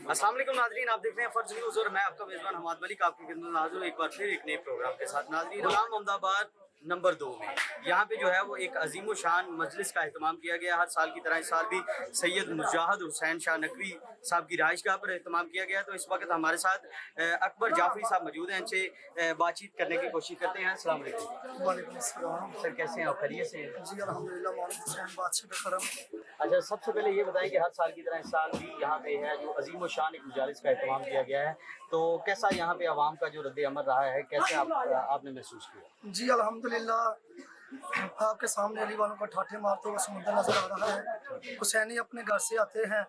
अस्सलाम वालेकुम नाज़रीन, आप देख रहे हैं फर्ज न्यूज़ और मैं आपका मेज़बान हमाद मलिक आपकी खिदमत में हाज़िर हूं एक बार फिर एक नए प्रोग्राम के साथ। नाज़रीन, गुलाम अहमदाबाद नंबर 2 में यहाँ पे जो है वो एक अजीम शान मजलिस का एहतमाम किया गया। हर साल की तरह इस साल भी सैयद मुजाहिद हुसैन शाह नकवी साहब की रहायशगाह पर एहतमाम किया गया। तो इस वक्त हमारे साथ अकबर जाफरी साहब मौजूद हैं, इनसे बातचीत करने की कोशिश करते हैं। अस्सलाम वालेकुम। वालेकुम अस्सलाम। सर, कैसे हैं आप? खैरियत से हैं? जी अल्हम्दुलिल्लाह, मौलवी हुसैन बादशाह का करम। अच्छा, सबसे पहले ये बताएं कि हर साल की तरह इस साल भी यहाँ पे है जो अजीम शान एक मुजालिस का एहतमाम किया गया है, तो कैसा यहाँ पे आवाम का जो रद्द अमल रहा है, कैसे आपने महसूस किया? जी अल्हम्दुलिल्लाह, आपके सामने अली वालों का ठाठे मारते हुए समुद्र नजर आ रहा है। हुसैनी अपने घर से आते हैं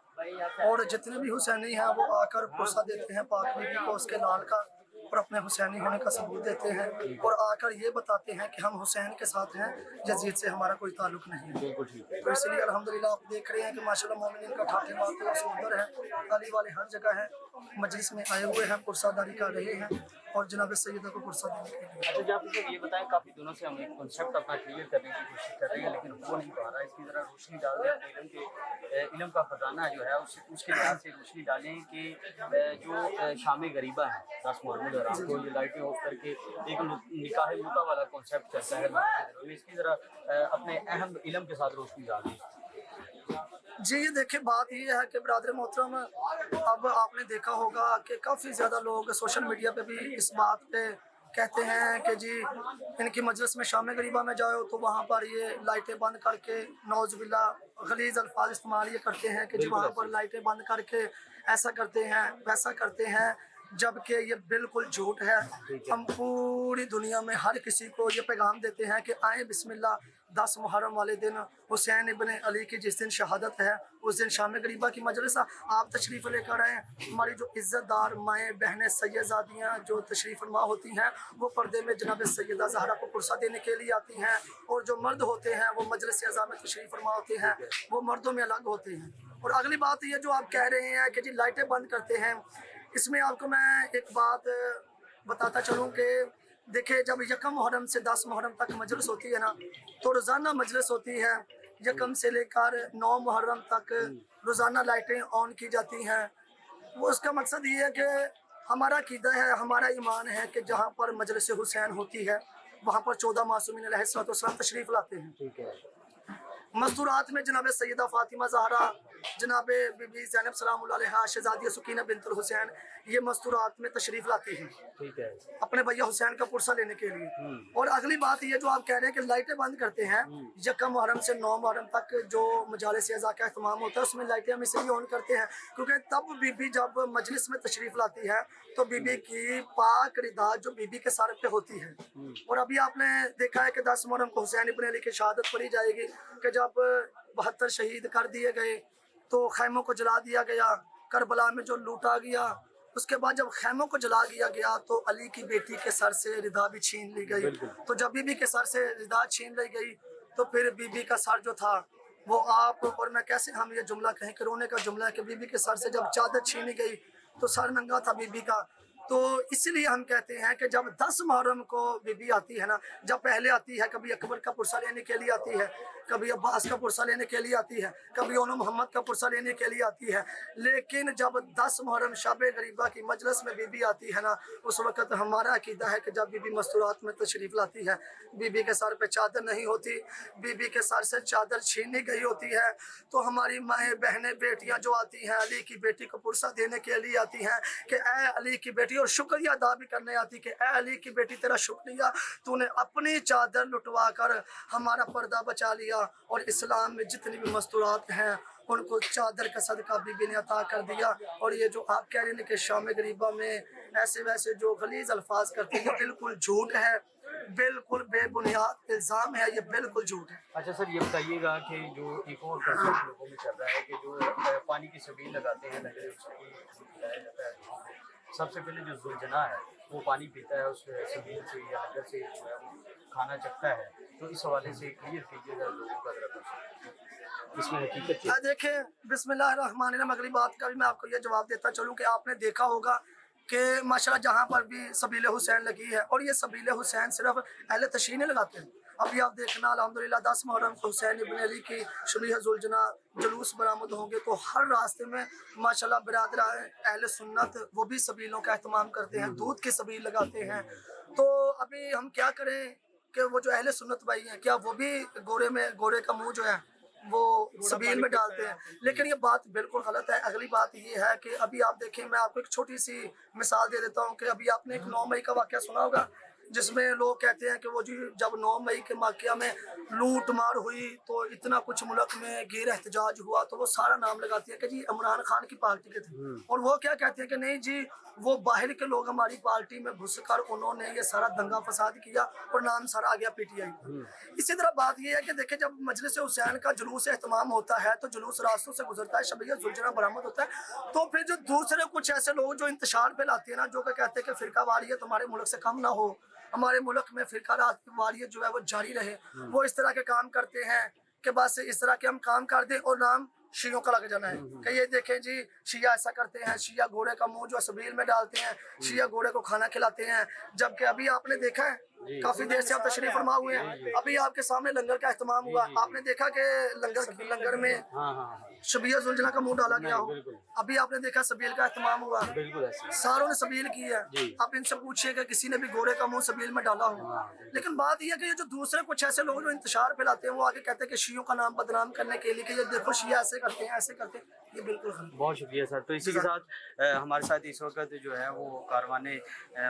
और जितने भी हुसैनी हैं वो आकर पुरसा देते हैं पाक बीबी को उसके लाल का, और अपने हुसैनी होने का सबूत देते हैं और आकर ये बताते हैं कि हम हुसैन के साथ हैं, यजीद से हमारा कोई ताल्लुक नहीं है। बिल्कुल ठीक है। तो इसलिए अल्हम्दुलिल्लाह आप देख रहे हैं कि माशाल्लाह मोमिनीन का ठाठे मारते हुए समुद्र है। अली वाले हर जगह है, मजलिस में आए हुए हैं, पुरसादारी कर रहे हैं और जनाब सैयदा को पुरसा देने के लिए। अच्छा जाफर साहब, ये बताएं, काफ़ी दिनों से हम एक कॉन्सेप्ट अपना क्लियर करने की कोशिश कर रहे हैं लेकिन हो नहीं पा रहा है। इसकी ज़रा रोशनी डाल दें, अपने इल्म का ख़जाना जो है उसके लिहाज से रोशनी डालें कि जो शाम गरीबा है 10 मुहर्रम और रात को ये लाइटें ऑफ करके एक निकाह मुता वाला कॉन्सेप्ट चलता है, इसकी ज़रा अपने अहम इल्म के साथ रोशनी डाल दें। जी ये देखिए, बात ये है कि ब्रादर मोहतरम, अब आपने देखा होगा कि काफ़ी ज़्यादा लोग सोशल मीडिया पे भी इस बात पे कहते हैं कि जी इनकी मजलिस में शाम गरीबा में जाओ तो वहाँ पर ये लाइटें बंद करके नौज़ुबिल्ला गलीज़ अल्फाज इस्तेमाल ये करते हैं कि जी वहाँ पर लाइटें बंद करके ऐसा करते हैं वैसा करते हैं, जबकि ये बिल्कुल झूठ है। हम पूरी दुनिया में हर किसी को ये पैगाम देते हैं कि आए बिस्मिल्लाह, 10 मुहर्रम वाले दिन हुसैन इब्न अली की जिस दिन शहादत है उस दिन शाम गरीबा की मजलिस आप तशरीफ़ लेकर आएँ। हमारी जो इज़्ज़तदार माएँ बहनें सैयदादियाँ जो तशरीफ़ फरमा होती हैं वो पर्दे में जनाब सैयदा ज़हरा को पुरसा देने के लिए आती हैं, और जो मर्द होते हैं वो मजलिस अज़ा में तशरीफ़ फरमा होते हैं, वो मर्दों में अलग होते हैं। और अगली बात ये जो आप कह रहे हैं कि जी लाइटें बंद करते हैं, इसमें आपको मैं एक बात बताता चलूँ कि देखिए, जब यकम मुहर्रम से 10 मुहर्रम तक मजलिस होती है ना, तो रोज़ाना मजलिस होती है। यकम से लेकर 9 मुहर्रम तक रोज़ाना लाइटें ऑन की जाती हैं। वो उसका मकसद ये है कि हमारा अकीदा है, हमारा ईमान है कि जहाँ पर मजलिस हुसैन होती है वहाँ पर 14 मासूमीन अलैहिस्सलाम तशरीफ़ लाते हैं। ठीक है। मस्तूरात में जनाब सैयदा फातिमा ज़हरा, जनाब बीबी ज़ैनब सलामुल्लाह अलैहा, शहज़ादी सुकीना बिन्तुल हुसैन, ये मस्तूरात में तशरीफ़ लाती हैं ठीक है। अपने भैया हुसैन का पुरसा लेने के लिए। और अगली बात ये जो आप कह रहे हैं कि लाइटें बंद करते हैं, यकम मुहर्रम से 9 मुहर्रम तक जो मजालिस अज़ा का एहतमाम होता है उसमें लाइटें हम इसलिए ऑन करते हैं क्योंकि तब बीबी जब मजलिस में तशरीफ़ लाती है तो बीबी की पाक रिदा जो बीबी के सर पे होती है। और अभी आपने देखा है कि 10 मुहर्रम को हुसैन इब्न अली की शहादत पढ़ी जाएगी कि जब 72 शहीद कर दिए गए तो खैमों को जला दिया गया, करबला में जो लूटा गया, उसके बाद जब खैमों को जला दिया गया तो अली की बेटी के सर से रिदा भी छीन ली गई। तो जब बीबी के सर से रिदा छीन ली गई तो फिर बीबी का सर जो था वो आप और मैं कैसे हम ये जुमला कहें कि रोने का जुमला है कि बीबी के सर से जब चादर छीनी गई तो सर नंगा था बीबी का। तो इसलिए हम कहते हैं कि जब 10 मुहर्रम को बीबी आती है ना, जब पहले आती है, कभी अकबर का पुरसा लेने के लिए आती है, कभी अब्बास का पुरसा लेने के लिए आती है, कभी ओनो मोहम्मद का पुरसा लेने के लिए आती है, लेकिन जब 10 मुहर्रम शब गरीबा की मजलिस में बीबी आती है ना, उस वक़्त हमारा अकीदा है कि जब बीबी मस्तूरात में तशरीफ़ लाती है, बीबी के सर पे चादर नहीं होती, बीबी के सर से चादर छीनी गई होती है, तो हमारी माएँ बहनें बेटियाँ जो आती हैं अली की बेटी को पुरसा देने के लिए आती हैं कि ए अली की बेटी, और शुक्रिया अदा भी करने आती कि ए अली की बेटी तेरा शुक्रिया, तूने अपनी चादर लुटवा कर हमारा पर्दा बचा लिया, और इस्लाम में जितनी भी मस्तूरात हैं उनको चादर का सदका बीबी ने अता कर दिया। और ये जो आप कह रहे हैं कि शाम गरीबा में ऐसे वैसे जो गलीज़ अल्फाज करते हैं, बिल्कुल झूठ है, बिल्कुल बेबुनियाद इल्ज़ाम है, ये बिल्कुल झूठ है। अच्छा सर, ये बताइएगा कि जो एक और कंसेप्ट लोगों में चल रहा है कि जो पानी की छबील लगाते हैं, नजर उसकी लाया जाता है, सबसे पहले जो जुलजना है वो पानी पीता है उस छबील से या नजर से जो है वो खाना चखता है, तो इस हवाले से क्लियर कीजिएगा लोगों का जरा इसमें हकीकत क्या है? देखिए बिस्मिल्लाहिर्रहमानिर्रहीम, अगली बात का भी मैं आपको ये जवाब देता चलूँ कि आपने देखा होगा کہ ماشاءاللہ جہاں پر بھی سبیل حسین لگی ہے، اور یہ سبیل حسین صرف اہل تشیع نہیں لگاتے ہیں، ابھی آپ دیکھنا الحمدللہ 10 محرم کو حسین ابن علی کی شبیہ ذوالجناح جلوس برآمد ہوں گے، تو ہر راستے میں ماشاءاللہ برادر اہل سنت وہ بھی سبیلوں کا اہتمام کرتے ہیں، دودھ کی سبیل لگاتے ہیں۔ تو ابھی ہم کیا کریں کہ وہ جو اہل سنت بھائی ہیں، کیا وہ بھی گورے کا منہ جو ہے وہ سبیل میں ڈالتے ہیں؟ لیکن یہ بات بالکل غلط ہے۔ اگلی بات یہ ہے کہ ابھی آپ دیکھیں، میں آپ کو ایک چھوٹی سی مثال دے دیتا ہوں کہ ابھی آپ نے ایک 9 مئی کا واقعہ سنا ہوگا، جس میں لوگ کہتے ہیں کہ وہ جب 9 مئی کے واقعہ میں لوٹ مار ہوئی تو اتنا کچھ ملک میں غیر احتجاج ہوا، تو وہ سارا نام لگاتے ہیں کہ جی عمران خان کی پارٹی کے تھے، اور وہ کیا کہتے ہیں کہ نہیں جی وہ باہر کے لوگ ہماری پارٹی میں گھس کر انہوں نے یہ سارا دنگا فساد کیا اور نام سارا آ گیا پی ٹی آئی کا۔ اسی طرح بات یہ ہے کہ دیکھیں جب مجلس حسین کا جلوس اہتمام ہوتا ہے تو جلوس راستوں سے گزرتا ہے، شبیہ ذوالجناح برآمد ہوتا ہے، تو پھر جو دوسرے کچھ ایسے لوگ جو انتشار پھیلاتے ہیں نا، جو کہ کہتے ہیں کہ فرقہ واریت ہمارے ملک سے کم نہ ہو، ہمارے ملک میں فرقہ واریت جو ہے وہ جاری رہے، وہ اس طرح کے کام کرتے ہیں کہ بس اس طرح کے ہم کام کر دیں اور نام شیعوں کا لگ جانا ہے کہ یہ دیکھیں جی شیعہ ایسا کرتے ہیں، شیعہ گھوڑے کا منہ جو سبیل میں ڈالتے ہیں، شیعہ گھوڑے کو کھانا کھلاتے ہیں، جبکہ ابھی آپ نے دیکھا ہے کافی دیر سے آپ تشریف فرما ہوئے ہیں، ابھی آپ کے سامنے لنگر کا اہتمام ہوا، آپ نے دیکھا کہ لنگر میں شبیہ ذوالجناح کا منہ ڈالا گیا ہو، ابھی آپ نے دیکھا سبیل کا اہتمام ہوا، ساروں نے سبیل کی ہے، آپ ان سے پوچھئے کہ کسی نے بھی گھوڑے کا منہ سبیل میں ڈالا ہو۔ لیکن بات یہ ہے کہ یہ جو دوسرے کچھ ایسے لوگ جو انتشار پھیلاتے ہیں، وہ آگے کہتے ہیں کہ شیعوں کا نام بدنام کرنے کے لیے کہ یہ دیکھو شیعہ ایسے کرتے ہیں ایسے کرتے ہیں، یہ بالکل غلط ہے۔ بہت شکریہ سر۔ تو اسی کے ساتھ ہمارے ساتھ اس وقت جو ہے وہ کاروان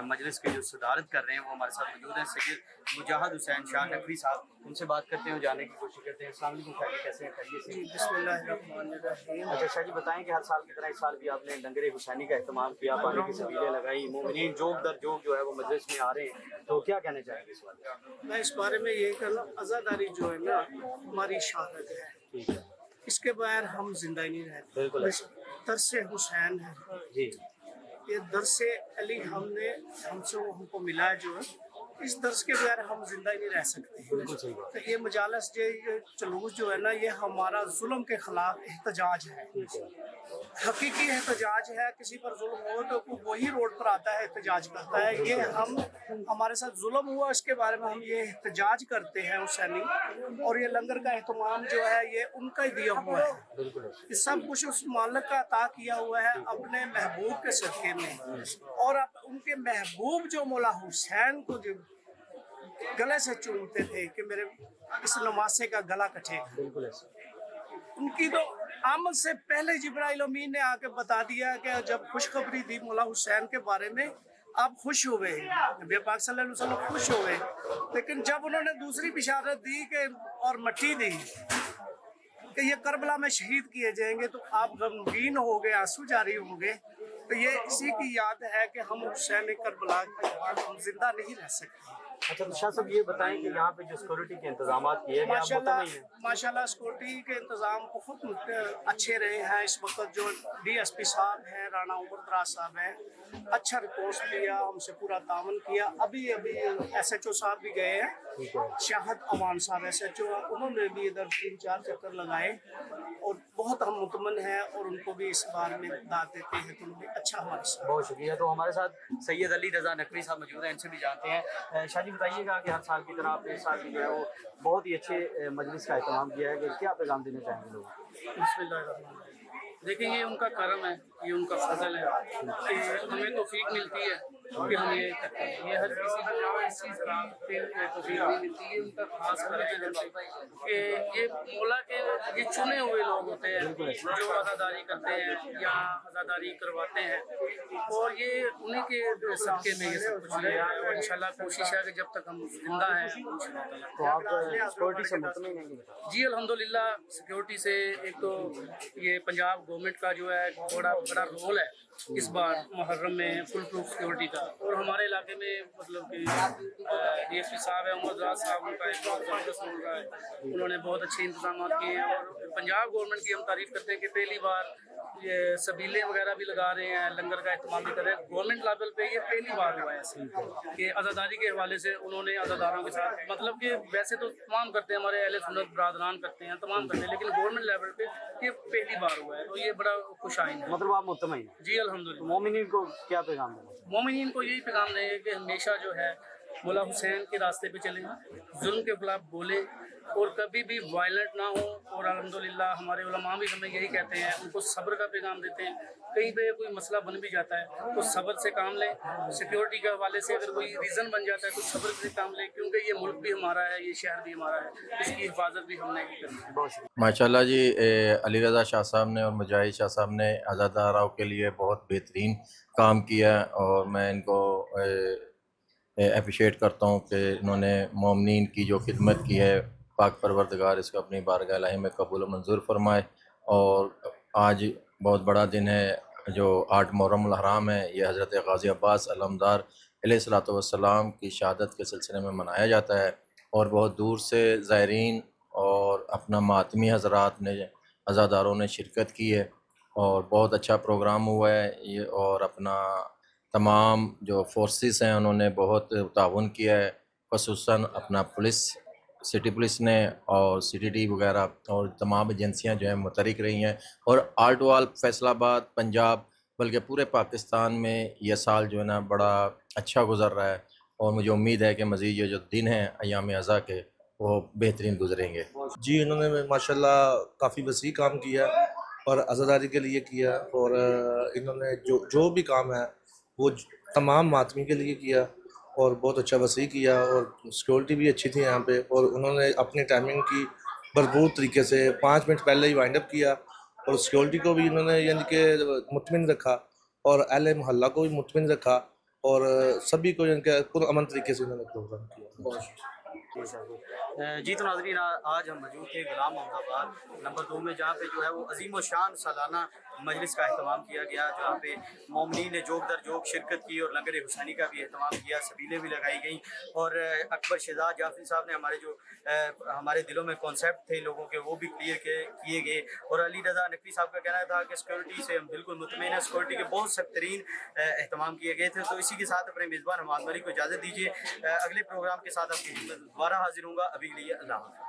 مجلس کے جو صدارت کر رہے ہیں وہ ہمارے ساتھ موجود ہیں، سید مجاہد حسین شاہ نقوی صاحب، ان سے بات کرتے ہیں اور جاننے کی کوشش کرتے ہیں۔ السلام علیکم خیریت، کیسے ہیں؟ خیریت سے؟ بسم اللہ الرحمن الرحیم۔ اچھا شاہ جی بتائیں کہ ہر سال کی طرح اس سال بھی آپ نے لنگر حسینی کا اہتمام کیا، پانی کی سبیلیں لگائی، مومنین جوگ در جوگ جو ہے وہ مجلس میں آ رہے ہیں، تو کیا کہنا چاہیں گے اس بارے میں؟ میں اس بارے میں یہ کہنا، عزاداری جو ہے نا ہماری شہادت ہے، ٹھیک ہے اس کے بغیر ہم زندہ ہی نہیں رہتے۔ بالکل بس درس حسین ہے، جی یہ درس علی ہم کو ملا جو ہے، اس درس کے بغیر ہم زندہ ہی نہیں رہ سکتے۔ بالکل صحیح بات تو یہ مجالس یہ جلوس جو ہے نا، یہ ہمارا ظلم کے خلاف احتجاج ہے، حقیقی احتجاج ہے۔ کسی پر ظلم ہو تو وہی روڈ پر آتا ہے، احتجاج کرتا ہے۔ یہ ہمارے ساتھ ظلم ہوا، اس کے بارے میں ہم یہ احتجاج کرتے ہیں حسینی، اور یہ لنگر کا اہتمام جو ہے یہ ان کا ہی دیا ہوا ہے۔ بالکل یہ سب کچھ اس مالک کا عطا کیا ہوا ہے اپنے محبوب کے صدقے میں، اور اب ان کے محبوب جو مولا حسین کو جو گلے سے چومتے تھے کہ میرے اس نماسے کا گلا کٹے، بالکل ایسا ان کی تو آمد سے پہلے جبرائیل امین نے آ کے بتا دیا کہ جب خوشخبری دی مولا حسین کے بارے میں، آپ خوش ہوئے، نبی پاک صلی اللہ علیہ وسلم خوش ہوئے، لیکن جب انہوں نے دوسری بشارت دی کہ اور مٹی دی کہ یہ کربلا میں شہید کیے جائیں گے، تو آپ غمگین ہو گئے، آنسو جاری ہوں گے۔ تو یہ اسی کی یاد ہے کہ ہم حسین کربلا ہم زندہ نہیں رہ سکتے۔ اچھا تو شاہ صاحب یہ بتائیں کہ یہاں پہ جو سیکورٹی کے انتظامات کیے گئے آپ مطمئن ہیں؟ ماشاءاللہ سیکورٹی کے انتظام بہت اچھے رہے ہیں۔ اس وقت جو ڈی ایس پی صاحب ہیں، رانا عمر دراز صاحب ہیں، اچھا رپورٹ دیا، ہم سے پورا تعاون کیا۔ ابھی ایس ایچ او صاحب بھی گئے ہیں، شاہد امان صاحب ایس ایچ او، انہوں نے بھی ادھر 3-4 چکر لگائے، اور بہت ہم مطمئن ہیں، اور ان کو بھی اس بار میں داد دیتے ہیں کہ انہوں نے اچھا ہمارے ساتھ۔ بہت شکریہ۔ تو ہمارے ساتھ سید علی رضا نقوی صاحب موجود ہیں، ان سے بھی جانتے ہیں۔ شاہ جی بتائیے گا کہ ہر سال کی طرح آپ نے اس سال بھی جو ہے وہ بہت ہی اچھے مجلس کا اہتمام کیا ہے، کہ کیا پیغام دینا چاہیں گے لوگوں کو؟ بسم اللہ الرحمن الرحیم۔ دیکھیں یہ ان کا کرم ہے، یہ ان کا فضل ہے کہ ہمیں توفیق ملتی ہے کہ ہم یہ کرتے ہیں۔ یہ ہر کسی کو اس چیز کی توفیق نہیں ملتی، یہ ان کا خاص کرم ہے کہ یہ مولا کے یہ چنے ہوئے لوگ ہوتے ہیں جو عزاداری کرتے ہیں یا عزاداری کرواتے ہیں، اور یہ انہیں کے صدقے میں یہ سب کچھ ہے، اور انشاءاللہ کوشش ہے کہ جب تک ہم زندہ ہیں تو آپ سیکورٹی سے مطمئن ہیں؟ جی الحمدللہ سیکیورٹی سے۔ ایک تو یہ پنجاب گورنمنٹ کا جو ہے بڑا رول ہے اس بار محرم میں، فل پروف سیکیورٹی کا، اور ہمارے علاقے میں مطلب کہ ڈی ایس پی صاحب ہیں عمر دراز صاحب، ان کا ایک بہت زبردست رول رہا ہے، انہوں نے بہت اچھے انتظامات کیے ہیں، اور پنجاب گورنمنٹ کی ہم تعریف کرتے ہیں کہ پہلی بار یہ سبیلیں وغیرہ بھی لگا رہے ہیں، لنگر کا اہتمام بھی کر رہے ہیں گورنمنٹ لیول پہ، یہ پہلی بار ہوا ہے ایسے کہ عزاداری کے حوالے سے انہوں نے عزاداروں کے ساتھ، مطلب کہ ویسے تو تمام کرتے ہیں ہمارے اہل سنت برادران کرتے ہیں، تمام کرتے ہیں، لیکن گورنمنٹ لیول پہ یہ پہلی بار ہوا ہے، تو یہ بڑا خوش آئند ہے۔ مطلب آپ مطمئن ہیں؟ جی अल्हम्दुलिल्लाह। मोमिनीन को क्या पैगाम देना चाहिए? मोमिनीन को यही पैगाम देंगे कि हमेशा जो है मौला हुसैन के रास्ते पे चलें, जुल्म के खिलाफ बोले और कभी भी वायलेंट ना हो। और अल्हम्दुलिल्लाह हमारे उलमा भी हमें यही कहते हैं, उनको सब्र का पैगाम देते हैं। कहीं पे कोई मसला बन भी जाता है तो सब्र से काम लें। सिक्योरिटी के हवाले से अगर कोई रीज़न बन जाता है तो सब्र से काम लें, क्योंकि ये मुल्क भी हमारा है, ये शहर भी हमारा है, इसकी हिफाजत भी हमने करनी है। बहुत शुक्रिया। माशाल्लाह जी, अली रज़ा शाह साहब ने और मुजाहिद शाह साहब ने आज़ादाराओं के लिए बहुत बेहतरीन काम किया और मैं इनको अप्रिशिएट करता हूँ कि इन्होंने मोमिनीन की जो खिदमत की है, पाक परवरदिगार इसको अपनी बारगाह इलाही में कबूल और मंजूर फरमाए। और आज बहुत बड़ा दिन है जो 8 मुहर्रम हराम है, ये हज़रत गाज़ी अब्बास अलमदार अलैहिस्सलातु वस्सलाम की शहादत के सिलसिले में मनाया जाता है। और बहुत दूर से ज़ायरीन और अपना मातमी हज़रात ने, अज़ादारों ने शिरकत की है और बहुत अच्छा प्रोग्राम हुआ है ये। और अपना तमाम जो फोर्सेस हैं उन्होंने बहुत ताउन किया है, ख़ुसूसन अपना पुलिस, सिटी पुलिस ने और CTD वगैरह और तमाम एजेंसियां जो हैं मुतहरिक रही हैं। और आर्टवाल, फैसलाबाद, पंजाब, बल्कि पूरे पाकिस्तान में यह साल जो है ना बड़ा अच्छा गुज़र रहा है और मुझे उम्मीद है कि मज़ीद ये जो दिन हैं अय्याम अज़ा के वो बेहतरीन गुजरेंगे। जी, इन्होंने माशाल्लाह काफ़ी वसी काम किया और आज़ादारी के लिए किया। और इन्होंने जो भी काम है वो तमाम मातमी के लिए किया और बहुत अच्छा वसी किया। और सिक्योरिटी भी अच्छी थी यहाँ पे और उन्होंने अपनी टाइमिंग की भरपूर तरीके से 5 मिनट पहले ही वाइंड अप किया। और सिक्योरिटी को भी इन्होंने यानी कि मुतमिन रखा और अहले मोहल्ला को भी मुतमिन रखा और सभी को यानी कि पुरअमन तरीके से इन्होंने प्रोग्राम किया। जी तो नाज़रीन, आज हम मौजूद थे गुलाम मोहम्मदाबाद नंबर 2 में, जहाँ पे जो है वो अजीम व शान सालाना मजलिस का अहतमाम किया गया, जहाँ पे मोमिनीन ने जोक दर जोक शिरकत की और लंगर हुसैनी का भी अहतमाम किया, सबीलें भी लगाई गई। और अकबर शहजाद जाफरी साहब ने हमारे जो हमारे दिलों में कॉन्सेप्ट थे लोगों के वो भी क्लियर किए गए। और अली रज़ा नकवी साहब का कहना था कि सिक्योरिटी से हम बिल्कुल मुतमईन हैं, सिक्योरिटी के बहुत सख्त तरीन अहतमाम किए गए थे। तो इसी के साथ अपने मेज़बान हमाद मलिक को इजाज़त दीजिए। अगले प्रोग्राम के साथ आपकी खिदमत में दोबारा हाजिर हूँगा। अभी के लिए अल्लाह हाफ़िज़।